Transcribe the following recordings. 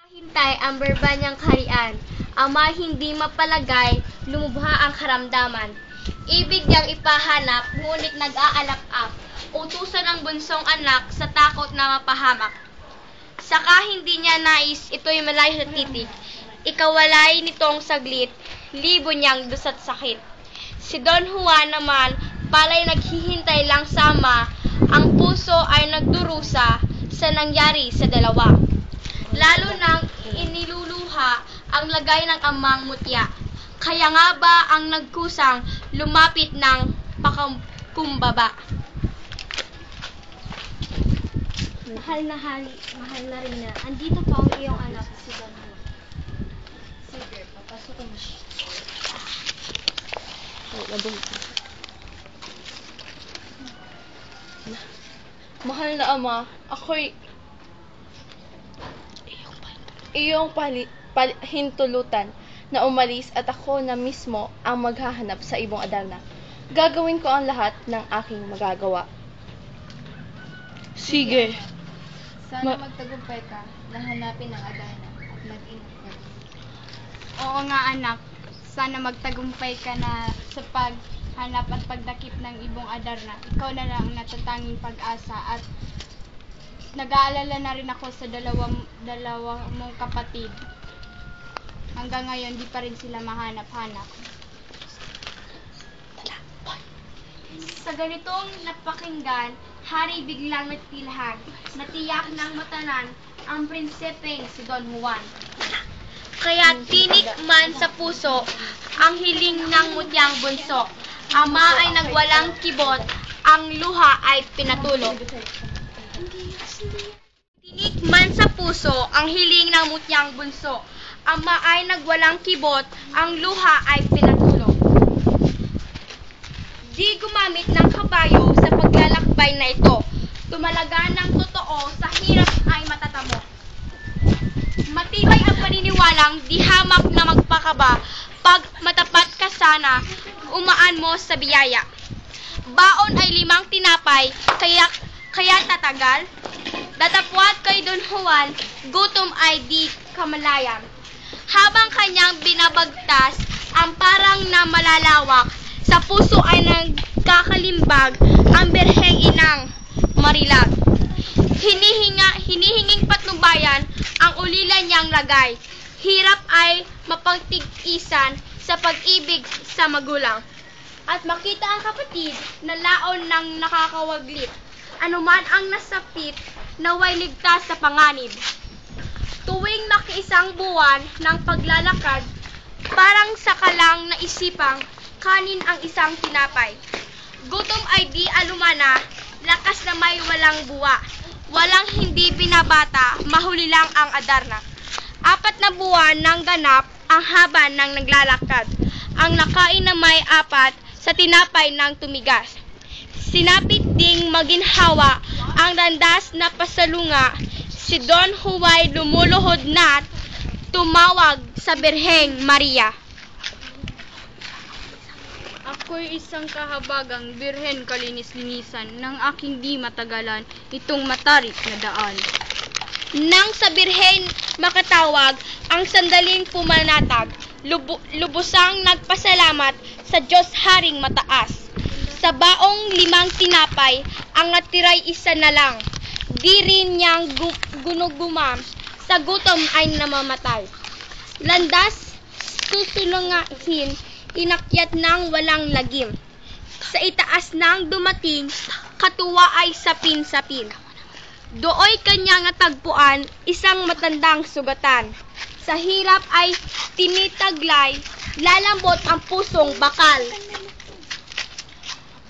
Hintay ang Barbanyang kaharian, ama hindi mapalagay, lumubha ang karamdaman. Ibig niyang ipahanap, ngunit nag-aalap-ap, utusan ang bunsong anak sa takot na mapahamak. Saka hindi niya nais ito'y malayo sa titik, ikawalay nitong saglit, libo niyang dusat sakit. Si Don Juan naman, pala'y naghihintay lang sa ama, ang puso ay nagdurusa sa nangyari sa dalawa. Lalo nang iniluluha ang lagay ng amang mutya. Kaya nga ba ang nagkusang lumapit ng pakakumbaba? Mahal na Rina, andito po ang iyong anak si Don Juan. Sige, papasok mo siya. Mahal na ama, ako'y iyong hintulutan na umalis at ako na mismo ang maghahanap sa ibong Adarna. Gagawin ko ang lahat ng aking magagawa. Sige. Sana magtagumpay ka na hanapin ang Adarna at mag-ingat ka. Oo nga anak, sana magtagumpay ka na sa paghanap at pagdakip ng ibong Adarna. Ikaw na lang ang natatanging pag-asa at nag-aalala na rin ako sa dalawa mong kapatid. Hanggang ngayon, di pa rin sila mahanap-hanap. Sa ganitong napakinggan, hari biglang nagtilhan, natiyak ng matanan ang prinsipeng si Don Juan. Kaya tinik man sa puso ang hiling ng mutyang bunso. Ama ay nagwalang kibot, ang luha ay pinatulog. Tinik man sa puso ang hiling ng mutyang bunso. Ama ay nagwalang kibot, ang luha ay pinatulog. Di gumamit ng kabayo sa paglalakbay na ito. Tumalaga ng totoo, sa hirap ay matatamo. Matibay ang paniniwalang di hamak na magpakaba. Pag matapat ka sana, umaan mo sa biyaya. Baon ay 5 tinapay, kaya tatagal. Datapwat kay Don Juan, gutom ay di kamalayan. Habang kanyang binabagtas, ang parang na malalawak, sa puso ay nagkakalimbag ang Birheng Inang Marilag. Hinihinging patnubayan ang ulila niyang lagay. Hirap ay mapagtig-isan sa pag-ibig sa magulang. At makita ang kapatid na laon ng nakakawaglit. Anuman ang nasapit, naway ligtas sa panganib. Tuwing makiisang buwan ng paglalakad, parang sakalang naisipang kanin ang isang tinapay. Gutom ay di alumana, lakas na may walang buwa. Walang hindi binabata, mahuli lang ang Adarna. 4 na buwan ng ganap ang haba ng naglalakad. Ang nakain na may 4 sa tinapay ng tumigas. Sinapit ding maginhawa ang landas na pasalunga. Si Don Juan lumuluhod na't tumawag sa Birheng Maria. Ako'y isang kahabagang birhen kalinis-linisan ng aking di matagalan itong matarik na daan. Nang sa Birhen makatawag, ang sandaling pumanatag, lubusang nagpasalamat sa Diyos Haring Mataas. Sa baong 5 tinapay, ang natiray isa na lang. Di rin niyang gunugumam, sa gutom ay namamatay. Landas, susulungahin, inakyat ng walang lagim. Sa itaas nang dumating, katuwa ay sapin-sapin. Dooy kanya natagpuan, isang matandang sugatan. Sa hirap ay tinitaglay, lalambot ang pusong bakal.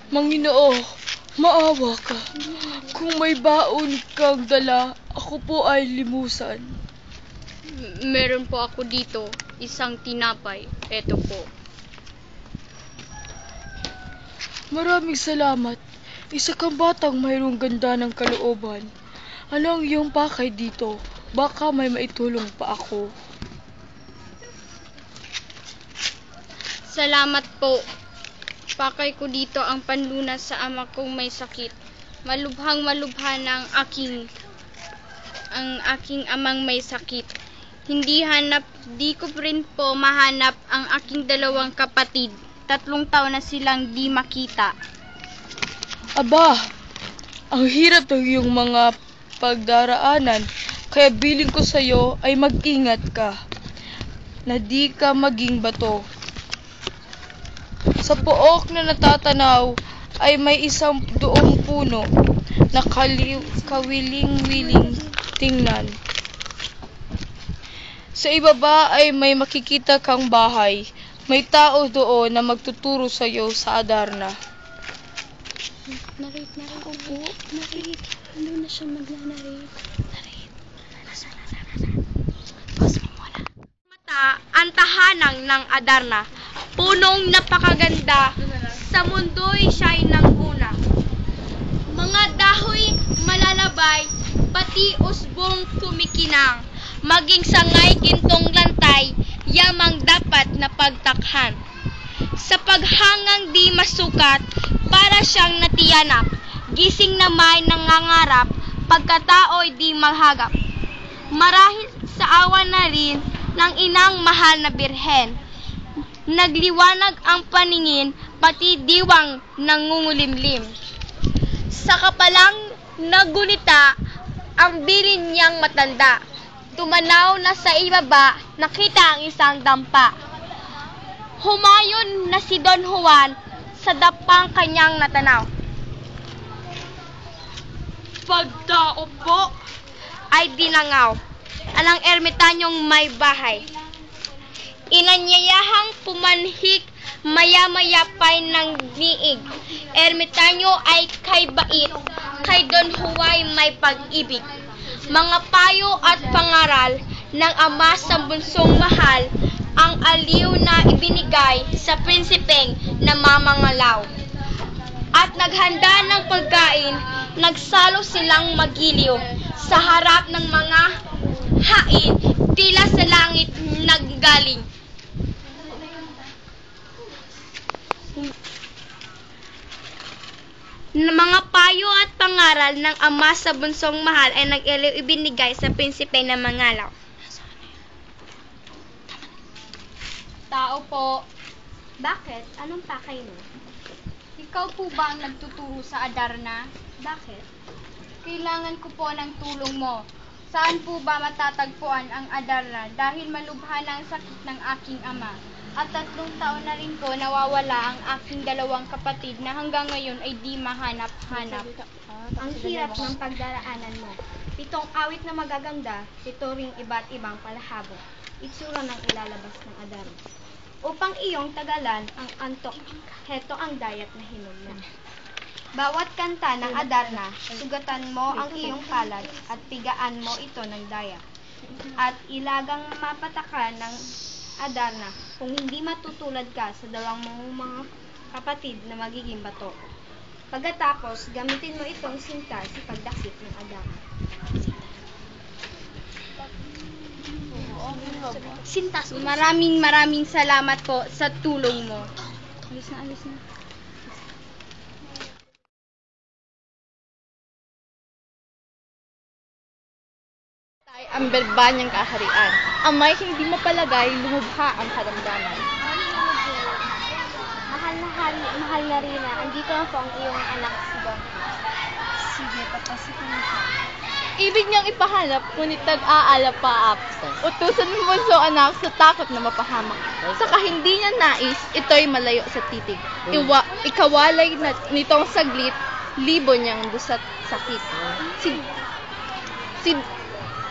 Manginoo, maawa ka. Kung may baon kang dala, ako po ay limusan. Meron po ako dito, isang tinapay. Eto po. Maraming salamat. Isa kang batang mayroong ganda ng kalooban. Ano ang iyong pakay dito? Baka may maitulong pa ako. Salamat po. Pakay ko dito ang panlunas sa ama kong may sakit. Malubhang malubha ng ang aking amang may sakit. Di ko rin po mahanap ang aking dalawang kapatid. 3 taon na silang di makita. Aba, ang hirap ng iyong mga pagdaraanan, kaya biling ko sa'yo ay mag-ingat ka, na di ka maging bato. Sa pook na natatanaw ay may isang doong puno na kawiling-wiling tingnan. Sa ibaba ay may makikita kang bahay. May tao doon na magtuturo sa iyo sa Adarna. Narrate. Ano na siya magna-narrate? Mata ang tahanang ng Adarna. Punong napakaganda. Sa mundo'y siya'y nanguna. Mga dahoy malalabay, pati usbong kumikinang. Maging sangay gintong lantay, yamang dapat na pagtakhan. Sa paghangang di masukat, para siyang natiyanak. Gising na may nangangarap, pagkatao'y di maghagap. Marahil sa awa na rin ng inang mahal na birhen. Nagliwanag ang paningin, pati diwang nangungulimlim. Sa kapalang naggunita, ang bilin niyang matanda. Tumanaw na sa ibaba, nakita ang isang dampa. Humayon na si Don Juan sa dampang kanyang natanaw. Pagdao po ay dinangaw alang ermitanyong may bahay. Inanyayahang pumanhik, maya-maya pa'y ng niig. Ermitanyo ay kay bait, kay Don Juan may pag-ibig. Mga payo at pangaral ng ama sa bunsong mahal, ang aliw na ibinigay sa prinsipeng na mamangalaw. At naghanda ng pagkain, nagsalo silang magiliw sa harap ng mga hain, tila sa langit naggaling. Mga payo at pangaral ng ama sa bunsong mahal ay nag-iliw ibinigay sa prinsipe na mangalaw. Tao po. Bakit? Anong pakay mo? Ikaw po ba ang nagtuturo sa Adarna? Bakit? Kailangan ko po ng tulong mo. Saan po ba matatagpuan ang Adarna dahil malubha na ang sakit ng aking ama? At 3 taon na rin po nawawala ang aking 2 kapatid na hanggang ngayon ay di mahanap-hanap. Ang hirap ng pagdaraanan mo. 7 awit na magaganda, 7 ring iba't ibang palahabok. Itsura ng ilalabas ng Adarna. Upang iyong tagalan ang antok, heto ang dayat na hinumna. Bawat kanta ng Adarna, sugatan mo ang iyong palad at pigaan mo ito ng daya. At ilagang mapataka ng Adarna kung hindi matutulad ka sa 2 mong mga kapatid na magiging bato. Pagkatapos, gamitin mo itong sinta sa pagdakip ng Adarna. Sintas. Maraming salamat po sa tulong mo. Alis na. Ang berbanyang kaharian. Ang may hindi mapalagay, lumubha ang karamdaman. Mahal na Rina, andito na po ang iyong anak si Don. Sige, papasok na siya. Ibig niyang ipahanap, ngunit nag-aalap pa absent. Utusan mo bunso anak sa takot na mapahamak. Saka hindi niya nais, ito'y malayo sa titig. Ikawalay na nitong saglit, libo niyang dusat sakit.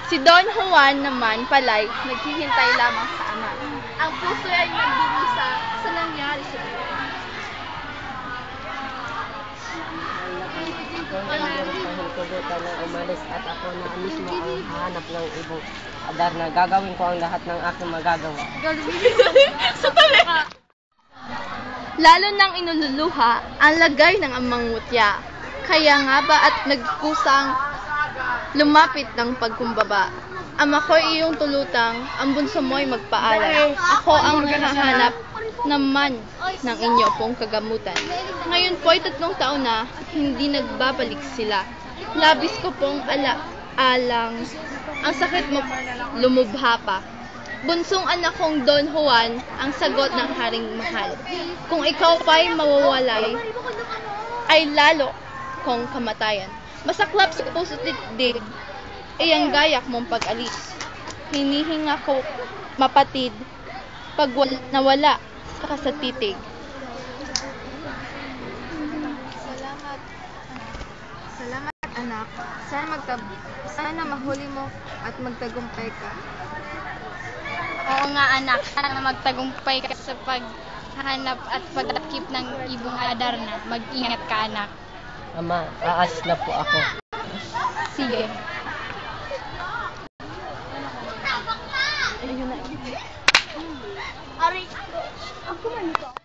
Si Don Juan naman pala'y naghihintay lamang sa ama. Ang puso ay nagdurusa sa nangyari sa buhay. Pagkubutan ng umalis at ako na mismo ang hahanap ng ibong Adarna. Gagawin ko ang lahat ng aking magagawa. Sandali! Lalo nang inululuha ang lagay ng amang mutya. Kaya nga ba at nagkusang lumapit ng pagkumbaba. Ama ko iyong tulutang, ang bunso mo'y magpaalam. Ako ang maghahanap naman ng inyo pong kagamutan. Ngayon po ay 3 taon na, hindi nagbabalik sila. Labis ko pong alang ang sakit mo lumubha pa. Bunsong anak kong Don Juan, ang sagot ng haring mahal. Kung ikaw pa'y mawawalay, ay lalo kong kamatayan. Masaklap sa puso't dibdib, iyang gayak mong pag-alis. Hinihinga ko mapatid, pag nawala ka sa titig. Salamat anak. Sana mahuli mo at magtagumpay ka. Oo nga anak, sana magtagumpay ka sa paghanap at pagtakip ng ibong Adarna. Mag-ingat ka anak. Ama, aalis na po ako. Sige. Ari, ako man ito.